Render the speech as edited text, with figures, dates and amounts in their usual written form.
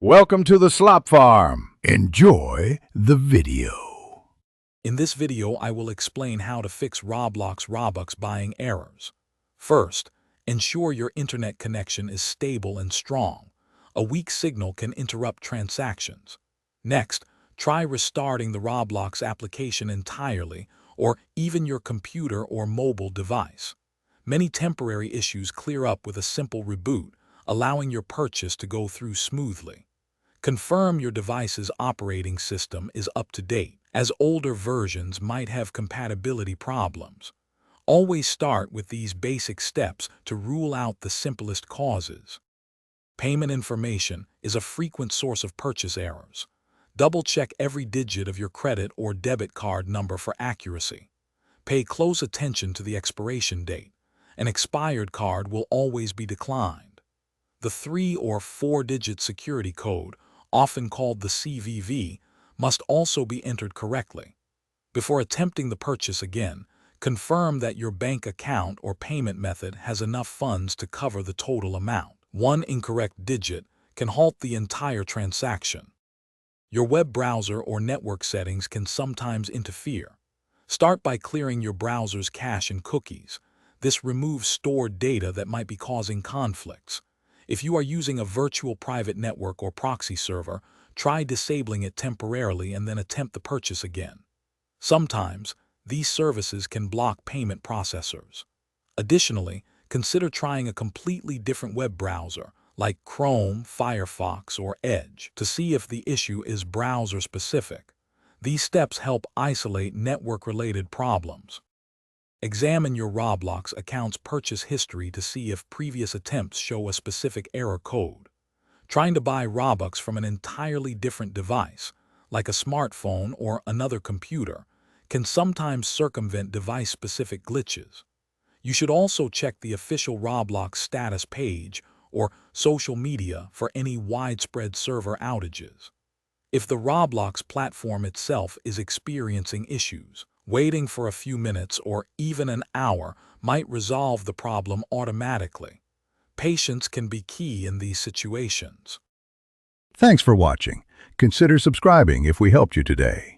Welcome to the Slop Farm. Enjoy the video. In this video, I will explain how to fix Robux buying errors. First, ensure your internet connection is stable and strong. A weak signal can interrupt transactions. Next, try restarting the Roblox application entirely, or even your computer or mobile device. Many temporary issues clear up with a simple reboot, allowing your purchase to go through smoothly. Confirm your device's operating system is up to date, as older versions might have compatibility problems. Always start with these basic steps to rule out the simplest causes. Payment information is a frequent source of purchase errors. Double-check every digit of your credit or debit card number for accuracy. Pay close attention to the expiration date. An expired card will always be declined. The 3- or 4-digit security code, often called the CVV, must also be entered correctly. Before attempting the purchase again, confirm that your bank account or payment method has enough funds to cover the total amount. One incorrect digit can halt the entire transaction. Your web browser or network settings can sometimes interfere. Start by clearing your browser's cache and cookies. This removes stored data that might be causing conflicts. If you are using a virtual private network or proxy server, try disabling it temporarily and then attempt the purchase again. Sometimes, these services can block payment processors. Additionally, consider trying a completely different web browser, like Chrome, Firefox, or Edge, to see if the issue is browser-specific. These steps help isolate network-related problems. Examine your Roblox account's purchase history to see if previous attempts show a specific error code. Trying to buy Robux from an entirely different device, like a smartphone or another computer, can sometimes circumvent device-specific glitches. You should also check the official Roblox status page or social media for any widespread server outages. If the Roblox platform itself is experiencing issues, waiting for a few minutes or even an hour might resolve the problem automatically. Patience can be key in these situations. Thanks for watching. Consider subscribing if we helped you today.